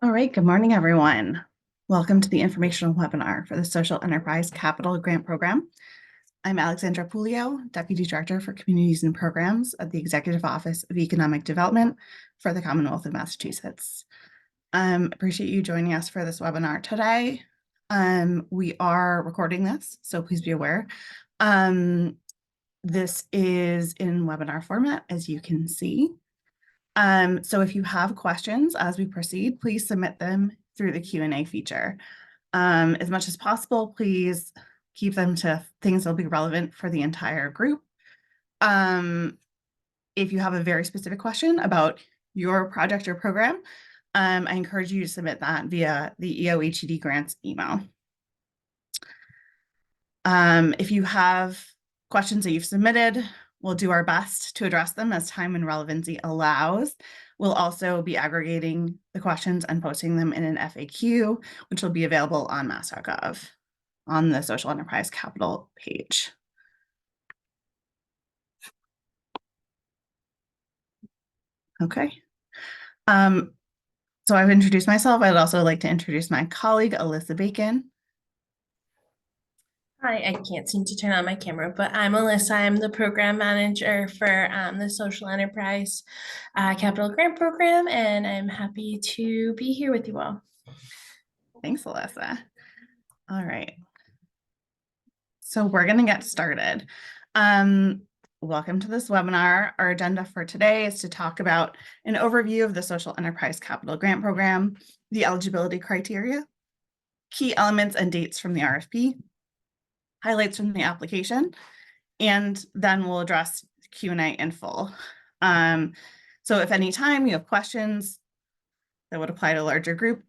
All right, good morning, everyone. Welcome to the informational webinar for the Social Enterprise Capital Grant Program. I'm Alexandra Pulio, Deputy Director for Communities and Programs at the Executive Office of Economic Development for the Commonwealth of Massachusetts. Appreciate you joining us for this webinar today. We are recording this, so please be aware. This is in webinar format, as you can see. So if you have questions as we proceed, please submit them through the Q&A feature. As much as possible, please keep them to things that will be relevant for the entire group. If you have a very specific question about your project or program, I encourage you to submit that via the EOHED grants email. If you have questions that you've submitted, we'll do our best to address them as time and relevancy allows. We'll also be aggregating the questions and posting them in an FAQ, which will be available on mass.gov on the Social Enterprise Capital page. Okay. So I've introduced myself. I'd also like to introduce my colleague, Alyssa Bacon. Hi, I can't seem to turn on my camera, but I'm Alyssa. I'm the program manager for the Social Enterprise Capital Grant Program, and I'm happy to be here with you all. Thanks, Alyssa. All right. So we're going to get started. Welcome to this webinar. Our agenda for today is to talk about an overview of the Social Enterprise Capital Grant Program, the eligibility criteria, key elements and dates from the RFP, highlights from the application, and then we'll address Q&A in full. So if any time you have questions that would apply to a larger group,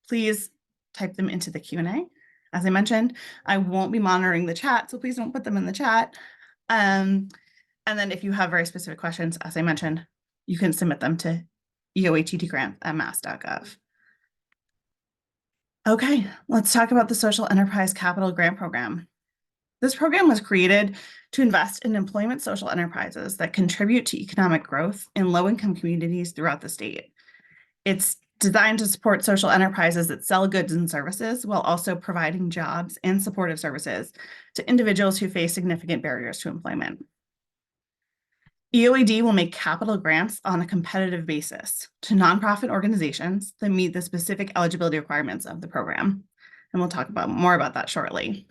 please type them into the Q&A. As I mentioned, I won't be monitoring the chat, so please don't put them in the chat. And then if you have very specific questions, as I mentioned, you can submit them to eohtgrants@mass.gov. Okay, let's talk about the Social Enterprise Capital Grant Program. This program was created to invest in employment social enterprises that contribute to economic growth in low-income communities throughout the state. It's designed to support social enterprises that sell goods and services while also providing jobs and supportive services to individuals who face significant barriers to employment. EOAD will make capital grants on a competitive basis to nonprofit organizations that meet the specific eligibility requirements of the program. And we'll talk more about that shortly.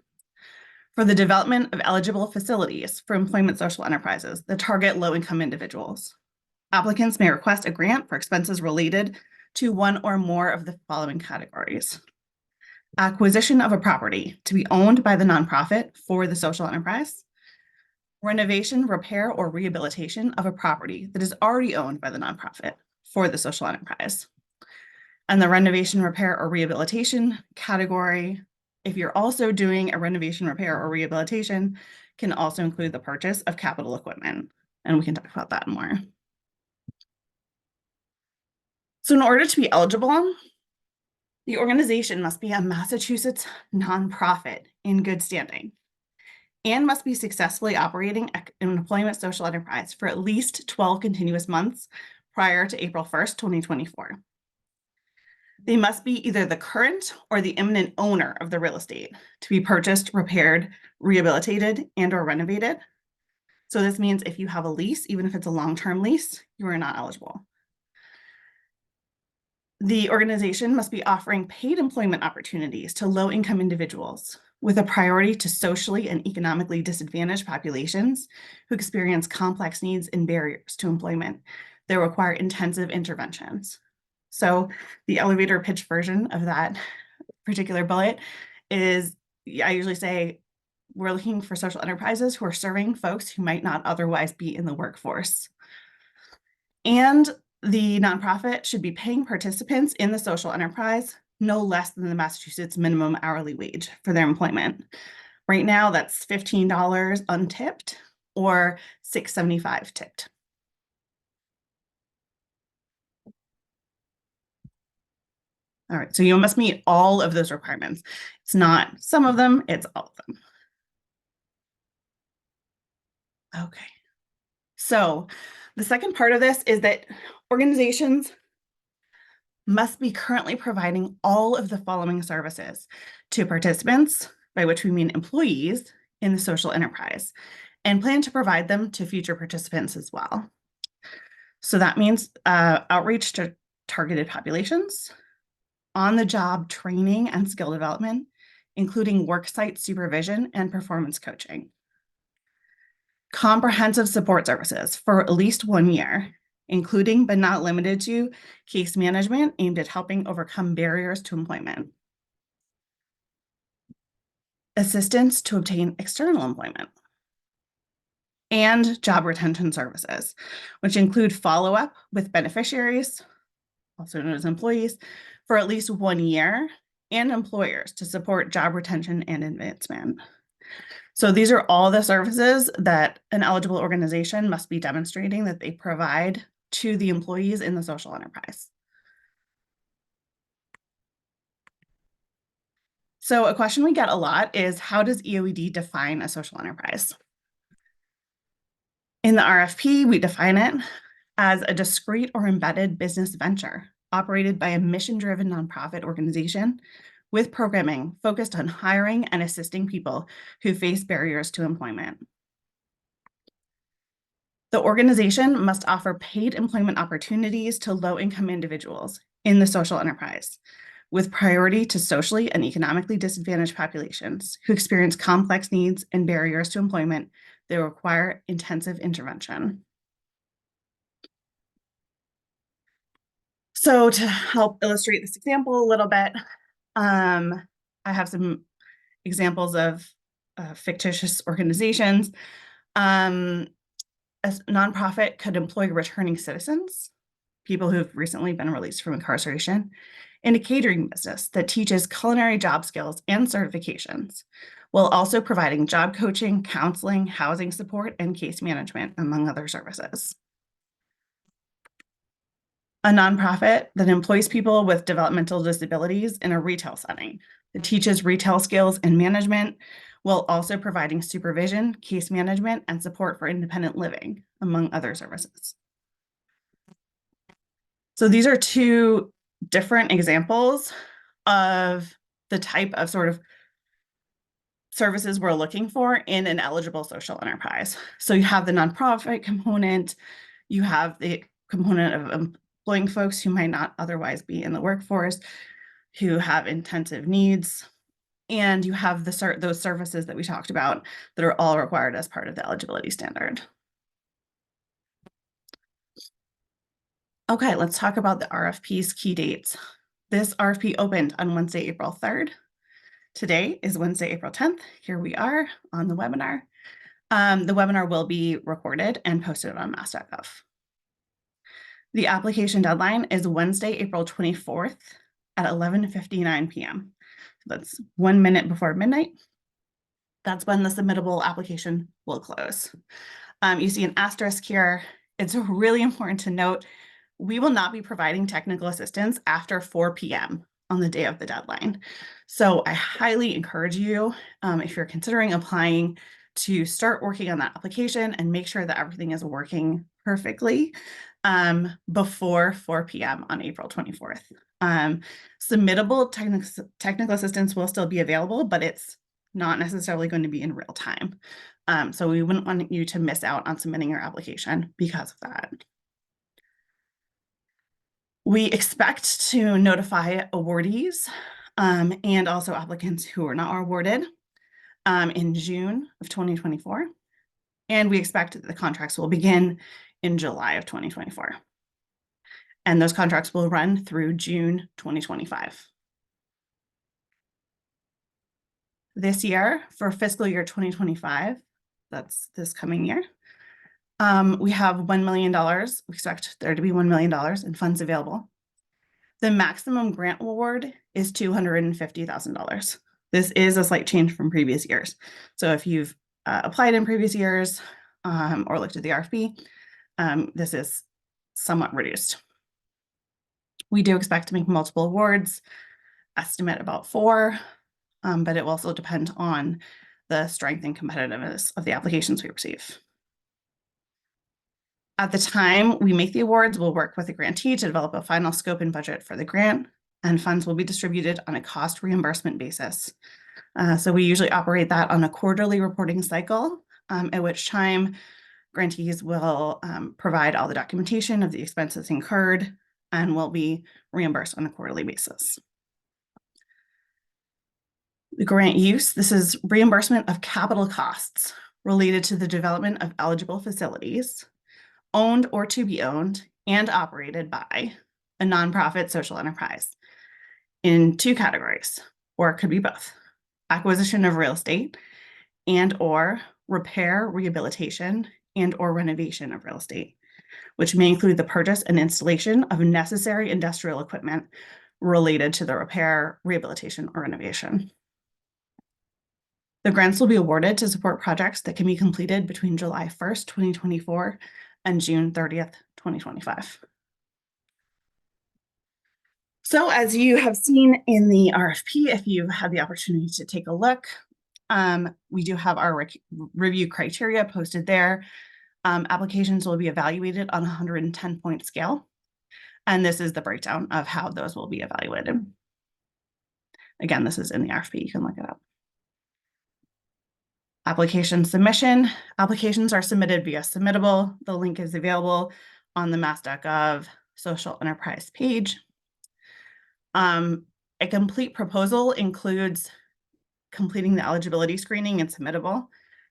For the development of eligible facilities for employment social enterprises that target low-income individuals, applicants may request a grant for expenses related to one or more of the following categories: acquisition of a property to be owned by the nonprofit for the social enterprise, renovation, repair, or rehabilitation of a property that is already owned by the nonprofit for the social enterprise. And the renovation, repair, or rehabilitation category, if you're also doing a renovation, repair, or rehabilitation, can also include the purchase of capital equipment. And we can talk about that more. So in order to be eligible, the organization must be a Massachusetts nonprofit in good standing and must be successfully operating an employment social enterprise for at least 12 continuous months prior to April 1st, 2024. They must be either the current or the imminent owner of the real estate to be purchased, repaired, rehabilitated, and or renovated. So this means if you have a lease, even if it's a long-term lease, you are not eligible. The organization must be offering paid employment opportunities to low-income individuals with a priority to socially and economically disadvantaged populations who experience complex needs and barriers to employment that require intensive interventions. So the elevator pitch version of that particular bullet is, I usually say, we're looking for social enterprises who are serving folks who might not otherwise be in the workforce. And the nonprofit should be paying participants in the social enterprise no less than the Massachusetts minimum hourly wage for their employment. Right now, that's $15 untipped or $6.75 tipped. All right, so you must meet all of those requirements. It's not some of them, it's all of them. Okay, so the second part of this is that organizations must be currently providing all of the following services to participants, by which we mean employees, in the social enterprise, and plan to provide them to future participants as well. So that means outreach to targeted populations, on-the-job training and skill development, including worksite supervision and performance coaching. Comprehensive support services for at least 1 year, including but not limited to case management aimed at helping overcome barriers to employment. Assistance to obtain external employment. And job retention services, which include follow-up with beneficiaries, also known as employees, for at least 1 year, and employers to support job retention and advancement. So these are all the services that an eligible organization must be demonstrating that they provide to the employees in the social enterprise. So a question we get a lot is, how does EOED define a social enterprise? In the RFP, we define it as a discrete or embedded business venture operated by a mission-driven nonprofit organization with programming focused on hiring and assisting people who face barriers to employment. The organization must offer paid employment opportunities to low-income individuals in the social enterprise, with priority to socially and economically disadvantaged populations who experience complex needs and barriers to employment that require intensive intervention. So to help illustrate this example a little bit, I have some examples of fictitious organizations. A nonprofit could employ returning citizens, people who've recently been released from incarceration, in a catering business that teaches culinary job skills and certifications, while also providing job coaching, counseling, housing support, and case management, among other services. A nonprofit that employs people with developmental disabilities in a retail setting that teaches retail skills and management, while also providing supervision, case management, and support for independent living, among other services. So these are two different examples of the type of sort of services we're looking for in an eligible social enterprise. So you have the nonprofit component, you have the component of employing folks who might not otherwise be in the workforce, who have intensive needs, and you have those services that we talked about that are all required as part of the eligibility standard. Okay, let's talk about the RFP's key dates. This RFP opened on Wednesday, April 3rd. Today is Wednesday, April 10th. Here we are on the webinar. The webinar will be recorded and posted on mass.gov. The application deadline is Wednesday, April 24th at 11:59 p.m. So that's 1 minute before midnight. That's when the submittable application will close. You see an asterisk here. It's really important to note we will not be providing technical assistance after 4 p.m. on the day of the deadline. So I highly encourage you, if you're considering applying, to start working on that application and make sure that everything is working perfectly before 4 p.m. on April 24th. Submittable technical assistance will still be available, but it's not necessarily going to be in real time. So we wouldn't want you to miss out on submitting your application because of that. We expect to notify awardees and also applicants who are not awarded in June of 2024. And we expect that the contracts will begin in July of 2024. And those contracts will run through June 2025. This year, for fiscal year 2025, that's this coming year, we have $1 million. We expect there to be $1 million in funds available. The maximum grant award is $250,000. This is a slight change from previous years. So if you've applied in previous years or looked at the RFP, this is somewhat reduced. We do expect to make multiple awards, estimate about 4, but it will also depend on the strength and competitiveness of the applications we receive. At the time we make the awards, we'll work with the grantee to develop a final scope and budget for the grant, and funds will be distributed on a cost reimbursement basis. So we usually operate that on a quarterly reporting cycle, at which time grantees will provide all the documentation of the expenses incurred and will be reimbursed on a quarterly basis. The grant use, this is reimbursement of capital costs related to the development of eligible facilities owned or to be owned and operated by a nonprofit social enterprise in two categories, or it could be both: acquisition of real estate and or repair, rehabilitation, and or renovation of real estate, which may include the purchase and installation of necessary industrial equipment related to the repair, rehabilitation, or renovation. The grants will be awarded to support projects that can be completed between July 1st, 2024 and June 30th, 2025. So as you have seen in the RFP, if you've had the opportunity to take a look, we do have our review criteria posted there. Applications will be evaluated on a 110-point scale. And this is the breakdown of how those will be evaluated. Again, this is in the RFP, you can look it up. Application submission. Applications are submitted via Submittable. The link is available on the mass.gov social enterprise page. A complete proposal includes completing the eligibility screening and Submittable,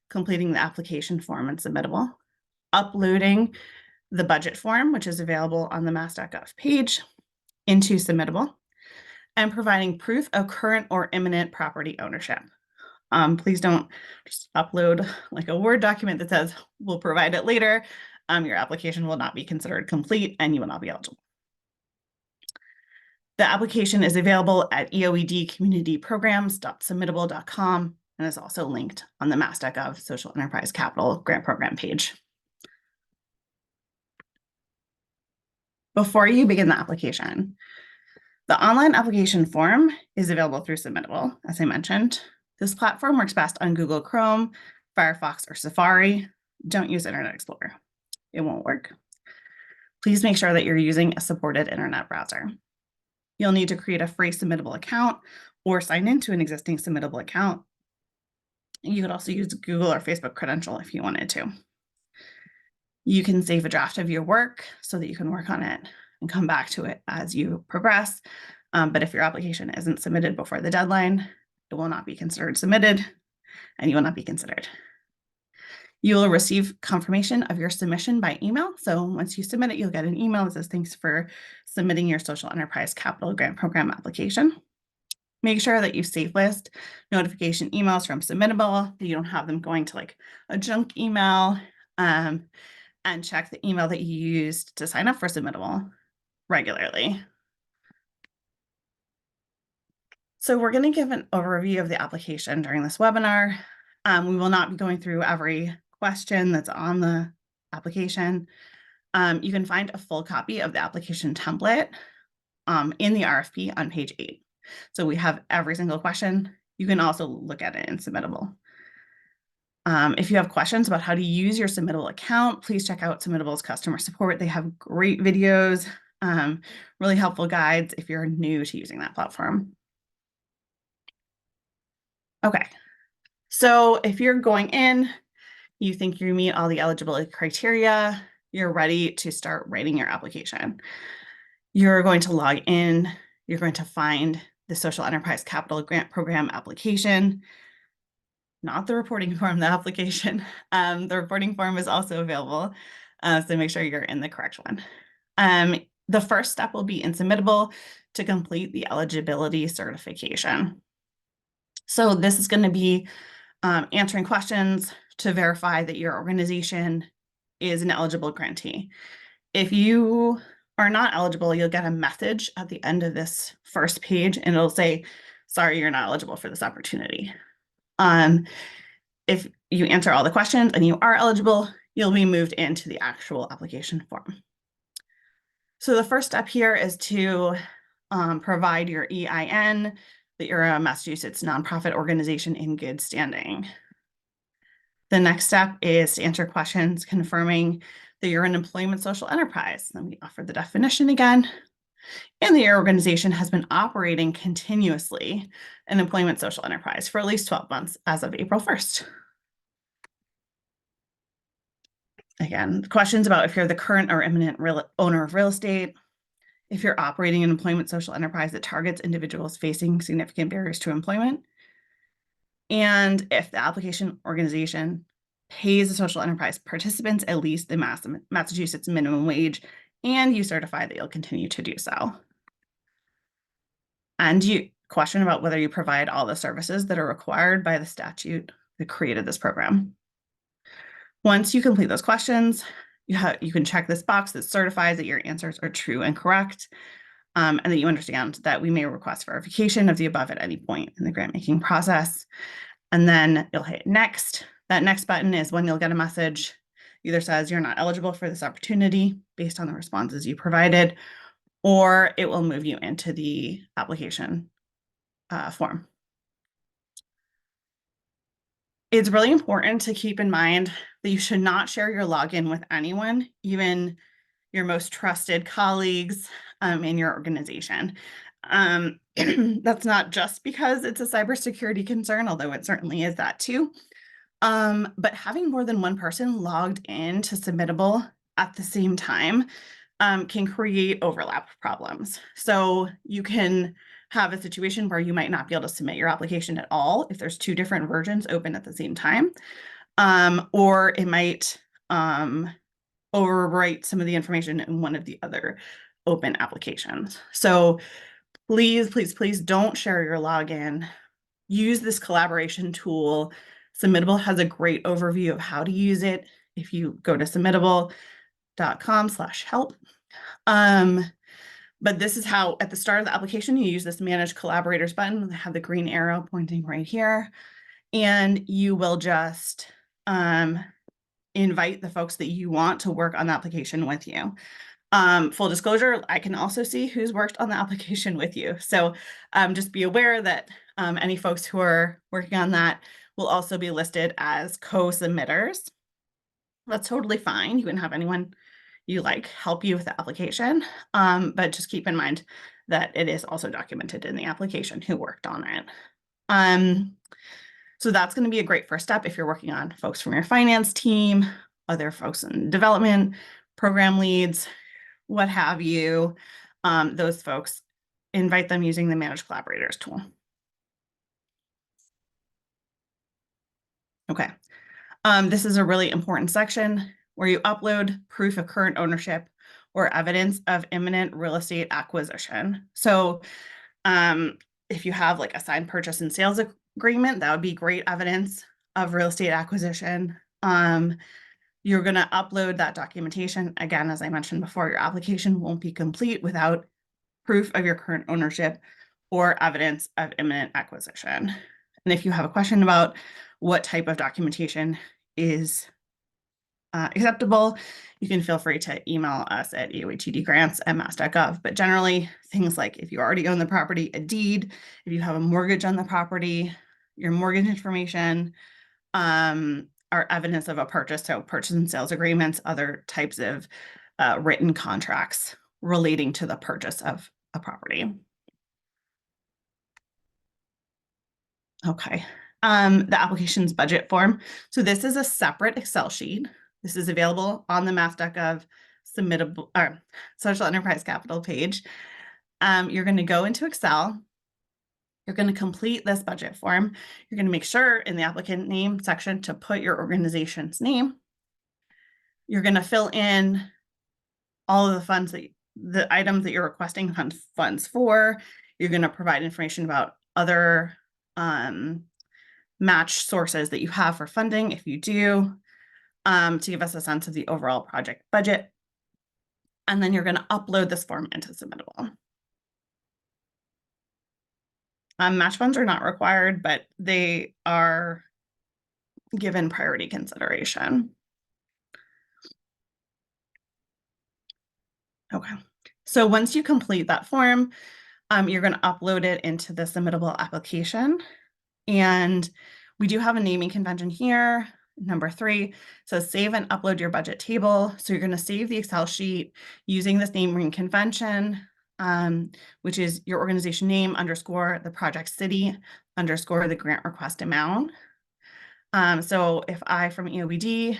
completing the application form and Submittable, uploading the budget form, which is available on the mass.gov page, into Submittable, and providing proof of current or imminent property ownership. Please don't just upload like a Word document that says we'll provide it later. Your application will not be considered complete and you will not be eligible. The application is available at eoedcommunityprograms.submittable.com and is also linked on the mass.gov Social Enterprise Capital Grant Program page. Before you begin the application, the online application form is available through Submittable, as I mentioned. This platform works best on Google Chrome, Firefox, or Safari. Don't use Internet Explorer. It won't work. Please make sure that you're using a supported internet browser. You'll need to create a free Submittable account or sign into an existing Submittable account. You could also use Google or Facebook credential if you wanted to. You can save a draft of your work so that you can work on it and come back to it as you progress. But if your application isn't submitted before the deadline, it will not be considered submitted and you will not be considered. You will receive confirmation of your submission by email. So once you submit it, you'll get an email that says, thanks for submitting your Social Enterprise Capital Grant Program application. Make sure that you safe list notification emails from Submittable, that you don't have them going to like a junk email, and check the email that you used to sign up for Submittable regularly. So we're going to give an overview of the application during this webinar. We will not be going through every question that's on the application. You can find a full copy of the application template in the RFP on page 8. So we have every single question. You can also look at it in Submittable. If you have questions about how to use your Submittable account, please check out Submittable's customer support. They have great videos, really helpful guides if you're new to using that platform. Okay, so if you're going in, you think you meet all the eligibility criteria, you're ready to start writing your application. You're going to log in, you're going to find the Social Enterprise Capital Grant Program application, not the reporting form, the application. The reporting form is also available, so make sure you're in the correct one. The first step will be in Submittable to complete the eligibility certification. So this is going to be answering questions to verify that your organization is an eligible grantee. If you are not eligible, you'll get a message at the end of this first page and it'll say, sorry, you're not eligible for this opportunity. If you answer all the questions and you are eligible, you'll be moved into the actual application form. So the first step here is to provide your EIN, that you're a Massachusetts nonprofit organization in good standing. The next step is to answer questions confirming that you're an employment social enterprise. Then we offer the definition again, and the organization has been operating continuously an employment social enterprise for at least 12 months as of April 1st. Again, questions about if you're the current or imminent owner of real estate, if you're operating an employment social enterprise that targets individuals facing significant barriers to employment, and if the application organization pays the social enterprise participants at least the Massachusetts minimum wage, and you certify that you'll continue to do so. And you question about whether you provide all the services that are required by the statute that created this program. Once you complete those questions, you can check this box that certifies that your answers are true and correct, and that you understand that we may request verification of the above at any point in the grant making process. And then you'll hit next. That next button is when you'll get a message either says you're not eligible for this opportunity based on the responses you provided, or it will move you into the application form. It's really important to keep in mind that you should not share your login with anyone, even your most trusted colleagues in your organization. That's not just because it's a cybersecurity concern, although it certainly is that too. But having more than one person logged in to Submittable at the same time can create overlap problems. So you can have a situation where you might not be able to submit your application at all if there's two different versions open at the same time, or it might overwrite some of the information in one of the other open applications. So please, please, please don't share your login. Use this collaboration tool. Submittable has a great overview of how to use it if you go to submittable.com/help. But this is how, at the start of the application, you use this Manage Collaborators button. I have the green arrow pointing right here. And you will just invite the folks that you want to work on the application with you. Full disclosure, I can also see who's worked on the application with you. So just be aware that any folks who are working on that will also be listed as co-submitters. That's totally fine. You can have anyone you like help you with the application, but just keep in mind that it is also documented in the application who worked on it. So that's going to be a great first step if you're working on folks from your finance team, other folks in development, program leads, what have you. Those folks, invite them using the Manage Collaborators tool. Okay. This is a really important section where you upload proof of current ownership or evidence of imminent real estate acquisition. So if you have like a signed purchase and sales agreement, that would be great evidence of real estate acquisition. You're going to upload that documentation. Again, as I mentioned before, your application won't be complete without proof of your current ownership or evidence of imminent acquisition. And if you have a question about what type of documentation is acceptable, you can feel free to email us at eohtdgrants@mass.gov. But generally, things like if you already own the property, a deed, if you have a mortgage on the property, your mortgage information, are evidence of a purchase, so purchase and sales agreements, other types of written contracts relating to the purchase of a property. Okay, the application's budget form. So this is a separate Excel sheet. This is available on the mass.gov submittable or social enterprise capital page. You're going to go into Excel. You're going to complete this budget form. You're going to make sure in the applicant name section to put your organization's name. You're going to fill in all of the funds that the items that you're requesting funds for. You're going to provide information about other match sources that you have for funding, if you do, to give us a sense of the overall project budget. And then you're going to upload this form into Submittable. Match funds are not required, but they are given priority consideration. Okay, so once you complete that form, you're going to upload it into the Submittable application. And we do have a naming convention here. Number 3 says save and upload your budget table. So you're going to save the Excel sheet using this naming convention, which is your organization name underscore the project city underscore the grant request amount. So if I from EOBD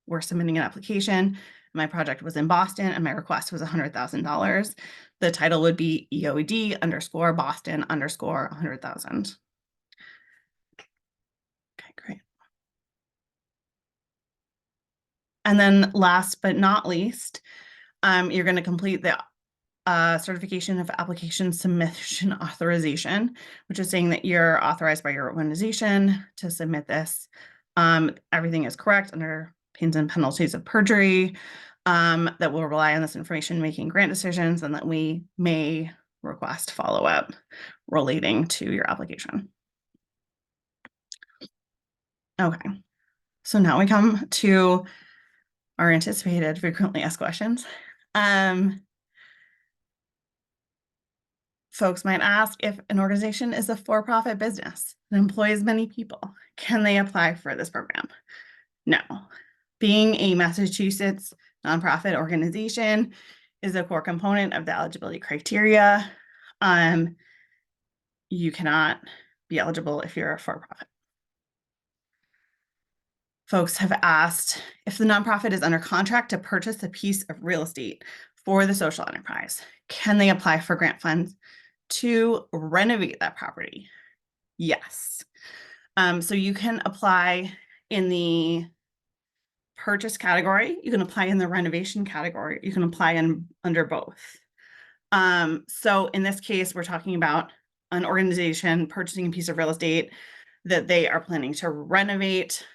were submitting an application, my project was in Boston and my request was $100,000, the title would be EOD underscore Boston underscore 100,000. Okay, great. And then last but not least, you're going to complete the certification of application submission authorization, which is saying that you're authorized by your organization to submit this. Everything is correct under pains and penalties of perjury, that will rely on this information making grant decisions, and that we may request follow-up relating to your application. Okay, so now we come to our anticipated frequently asked questions. Folks might ask, if an organization is a for-profit business that employs many people, can they apply for this program? No. Being a Massachusetts nonprofit organization is a core component of the eligibility criteria. You cannot be eligible if you're a for-profit. Folks have asked, if the nonprofit is under contract to purchase a piece of real estate for the social enterprise, can they apply for grant funds to renovate that property? Yes. So you can apply in the purchase category, you can apply in the renovation category, you can apply in under both. So in this case, we're talking about an organization purchasing a piece of real estate that they are planning to renovate.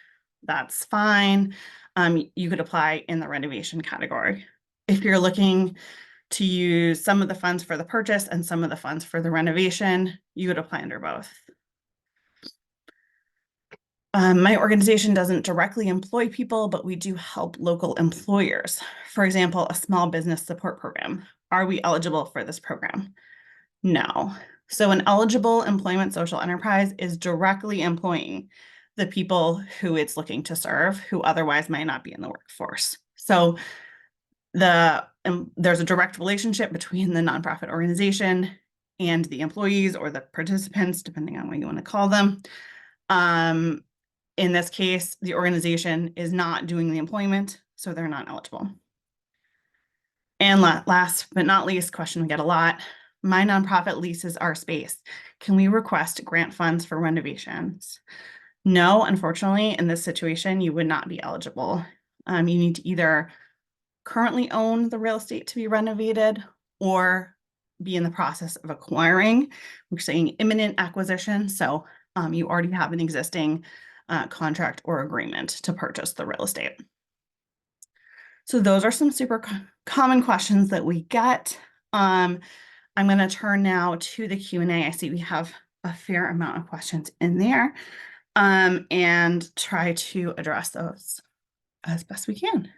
That's fine. You could apply in the renovation category. If you're looking to use some of the funds for the purchase and some of the funds for the renovation, you would apply under both. My organization doesn't directly employ people, but we do help local employers. For example, a small business support program. Are we eligible for this program? No. So an eligible employment social enterprise is directly employing the people who it's looking to serve, who otherwise might not be in the workforce. So there's a direct relationship between the nonprofit organization and the employees or the participants, depending on what you want to call them. In this case, the organization is not doing the employment, so they're not eligible. And last but not least, question we get a lot, my nonprofit leases our space. Can we request grant funds for renovations? No, unfortunately, in this situation, you would not be eligible. You need to either currently own the real estate to be renovated or be in the process of acquiring. We're saying imminent acquisition. So you already have an existing contract or agreement to purchase the real estate. So those are some super common questions that we get. I'm going to turn now to the Q&A. I see we have a fair amount of questions in there, and try to address those as best we can.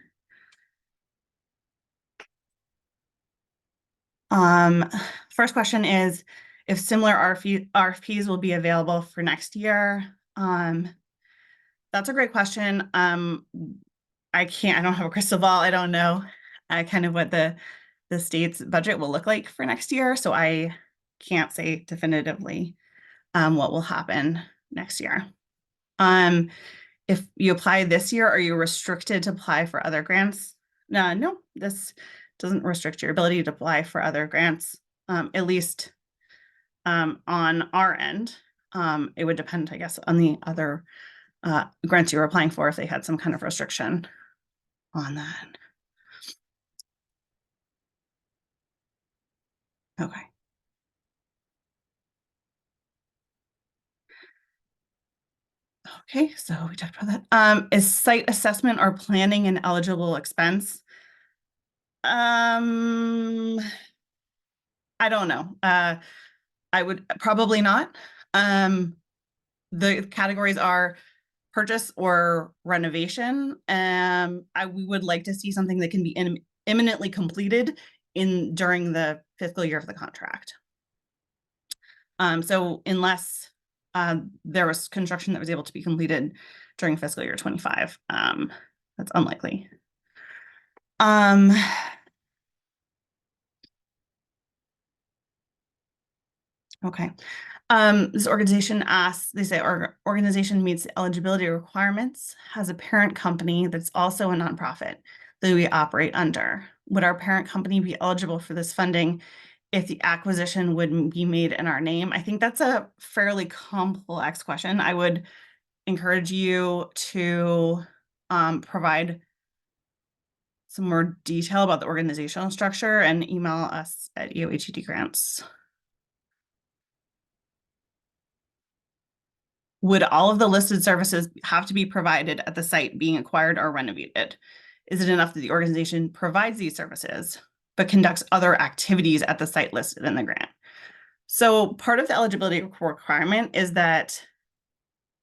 First question is, if similar RFPs will be available for next year? That's a great question. I don't have a crystal ball. I don't know kind of what the state's budget will look like for next year. So I can't say definitively what will happen next year. If you apply this year, are you restricted to apply for other grants? No, this doesn't restrict your ability to apply for other grants, at least on our end. It would depend, I guess, on the other grants you were applying for, if they had some kind of restriction on that. Okay. Okay, so we talked about that. Is site assessment or planning an eligible expense? I don't know. I would probably not. The categories are purchase or renovation. We would like to see something that can be imminently completed during the fiscal year of the contract. So unless there was construction that was able to be completed during fiscal year 25. That's unlikely. Um, okay. This organization asks, they say our organization meets the eligibility requirements, has a parent company that's also a nonprofit that we operate under. Would our parent company be eligible for this funding if the acquisition would be made in our name? I think that's a fairly complex question. I would encourage you to provide some more detail about the organizational structure and email us at EOHED grants. Would all of the listed services have to be provided at the site being acquired or renovated? Is it enough that the organization provides these services, but conducts other activities at the site listed in the grant? So part of the eligibility requirement is that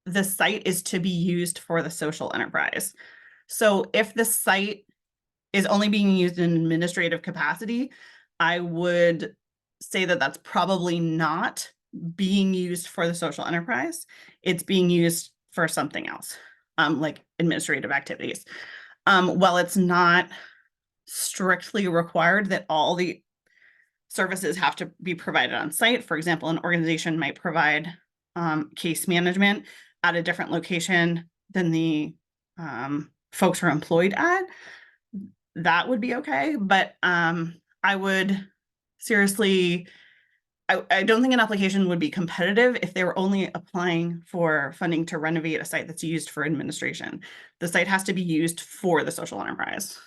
the site is to be used for the social enterprise. So if the site is only being used in administrative capacity, I would say that that's probably not being used for the social enterprise. It's being used for something else, like administrative activities. While it's not strictly required that all the services have to be provided on site, for example, an organization might provide case management at a different location than the folks who are employed at, that would be okay. But I would seriously, I don't think an application would be competitive if they were only applying for funding to renovate a site that's used for administration. The site has to be used for the social enterprise.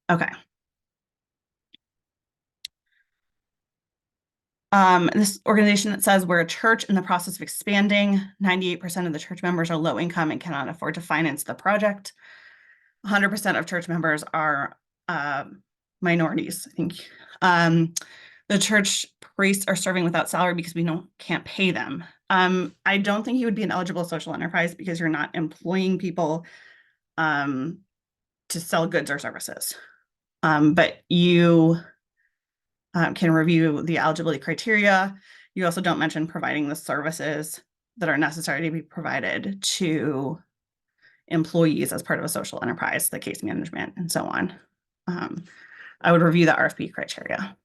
Okay. This organization that says we're a church in the process of expanding. 98% of the church members are low income and cannot afford to finance the project. 100% of church members are minorities, I think. The church priests are serving without salary because we can't pay them. I don't think you would be an eligible social enterprise because you're not employing people to sell goods or services. But you can review the eligibility criteria. You also don't mention providing the services that are necessary to be provided to employees as part of a social enterprise, the case management and so on. I would review the RFP criteria.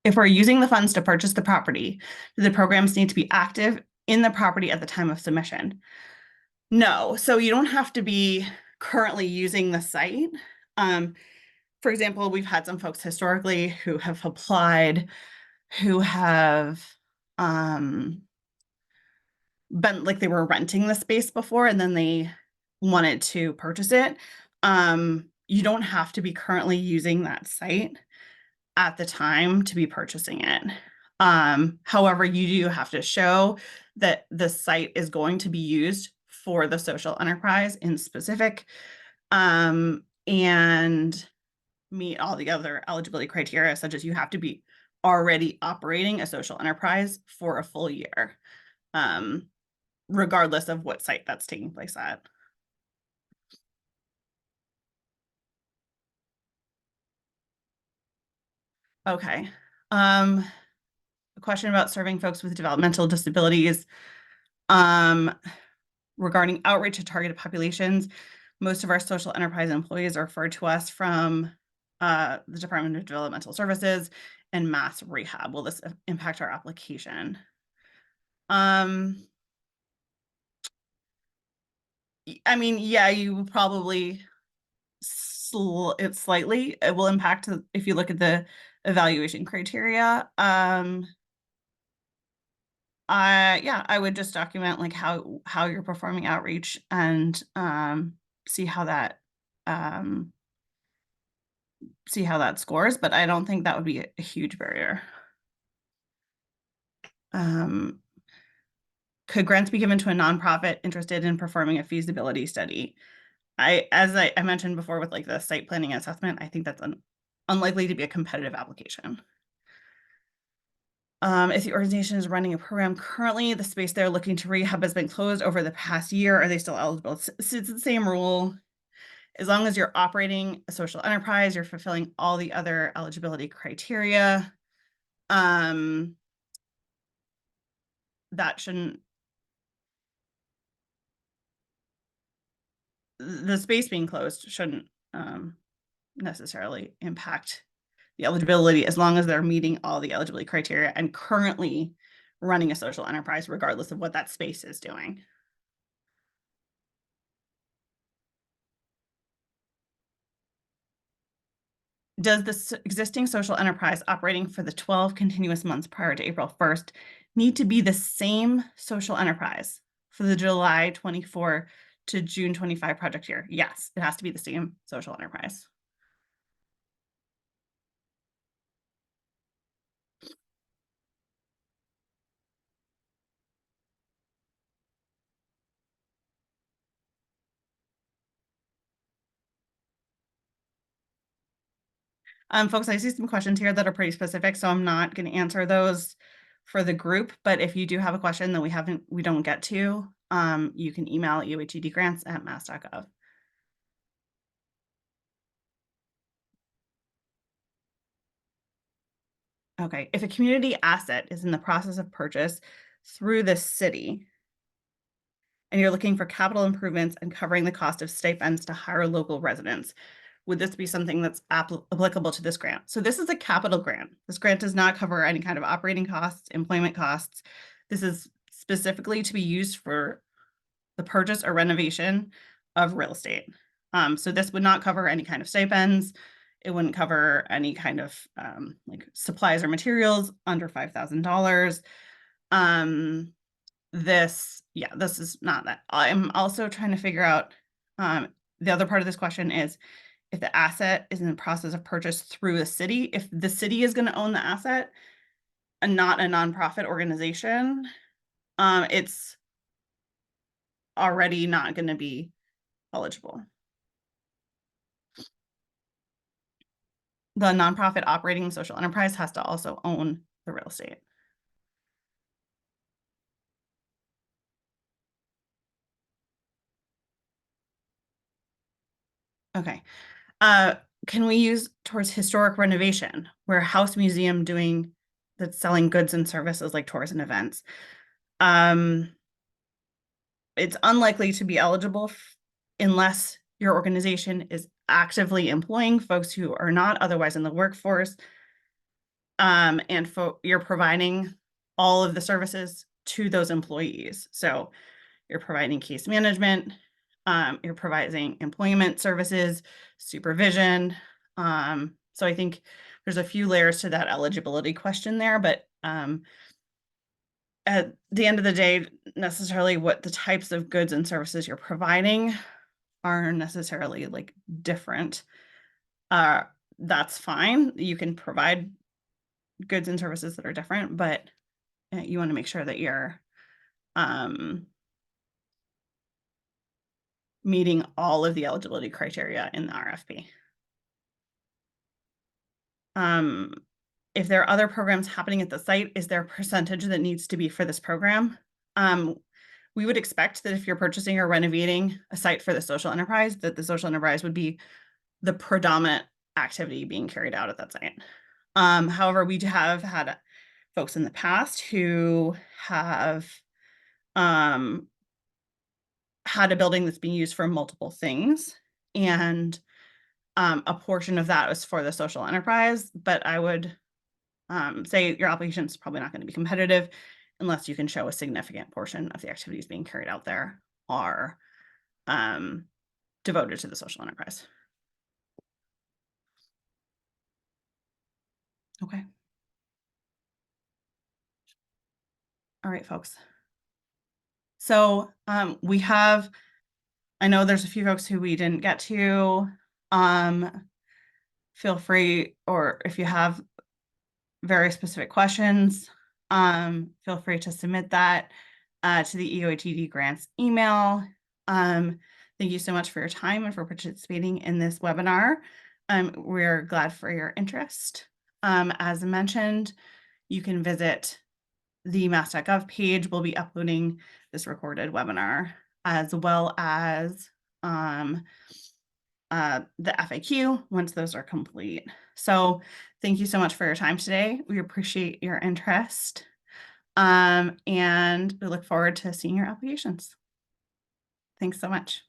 If we're using the funds to purchase the property, do the programs need to be active in the property at the time of submission? No, so you don't have to be currently using the site. For example, we've had some folks historically who have applied, who have been like they were renting the space before and then they wanted to purchase it. You don't have to be currently using that site at the time to be purchasing it. However, you do have to show that the site is going to be used for the social enterprise in specific, and meet all the other eligibility criteria, such as you have to be already operating a social enterprise for a full year, regardless of what site that's taking place at. Okay. A question about serving folks with developmental disabilities. Regarding outreach to targeted populations, most of our social enterprise employees are referred to us from the Department of Developmental Services and Mass Rehab. Will this impact our application? I mean, yeah, you probably slightly. It will impact if you look at the evaluation criteria. Yeah, I would just document like how you're performing outreach and see how that scores, but I don't think that would be a huge barrier. Could grants be given to a nonprofit interested in performing a feasibility study? As I mentioned before with like the site planning assessment, I think that's unlikely to be a competitive application. If the organization is running a program currently, the space they're looking to rehab has been closed over the past year, are they still eligible? It's the same rule. As long as you're operating a social enterprise, you're fulfilling all the other eligibility criteria. That shouldn't, the space being closed shouldn't necessarily impact the eligibility, as long as they're meeting all the eligibility criteria and currently running a social enterprise, regardless of what that space is doing. Does the existing social enterprise operating for the 12 continuous months prior to April 1st need to be the same social enterprise for the July 24 to June 25 project year? Yes, it has to be the same social enterprise. Folks, I see some questions here that are pretty specific, so I'm not going to answer those for the group. But if you do have a question that we don't get to, you can email uhtdgrants@mass.gov. Okay, if a community asset is in the process of purchase through the city, and you're looking for capital improvements and covering the cost of stipends to hire local residents, would this be something that's applicable to this grant? So this is a capital grant. This grant does not cover any kind of operating costs, employment costs. This is specifically to be used for the purchase or renovation of real estate. So this would not cover any kind of stipends. It wouldn't cover any kind of like supplies or materials under $5,000. This is not that. I'm also trying to figure out, the other part of this question is, if the asset is in the process of purchase through the city, if the city is going to own the asset and not a nonprofit organization, it's already not going to be eligible. The nonprofit operating social enterprise has to also own the real estate. Okay. Can we use towards historic renovation? We're a house museum that's selling goods and services like tours and events. It's unlikely to be eligible unless your organization is actively employing folks who are not otherwise in the workforce, and you're providing all of the services to those employees. So you're providing case management, you're providing employment services, supervision. So I think there's a few layers to that eligibility question there, but at the end of the day, necessarily what the types of goods and services you're providing are necessarily like different. That's fine. You can provide goods and services that are different, but you want to make sure that you're meeting all of the eligibility criteria in the RFP. If there are other programs happening at the site, is there a percentage that needs to be for this program? We would expect that if you're purchasing or renovating a site for the social enterprise, that the social enterprise would be the predominant activity being carried out at that site. However, we have had folks in the past who have had a building that's being used for multiple things, and a portion of that was for the social enterprise, but I would say your application is probably not going to be competitive unless you can show a significant portion of the activities being carried out there are devoted to the social enterprise. Okay. All right, folks. So I know there's a few folks who we didn't get to. Feel free, or if you have very specific questions, feel free to submit that to the EOHTD grants email. Thank you so much for your time and for participating in this webinar. We're glad for your interest. As mentioned, you can visit the mass.gov page. We'll be uploading this recorded webinar, as well as the FAQ once those are complete. So thank you so much for your time today. We appreciate your interest. And we look forward to seeing your applications. Thanks so much.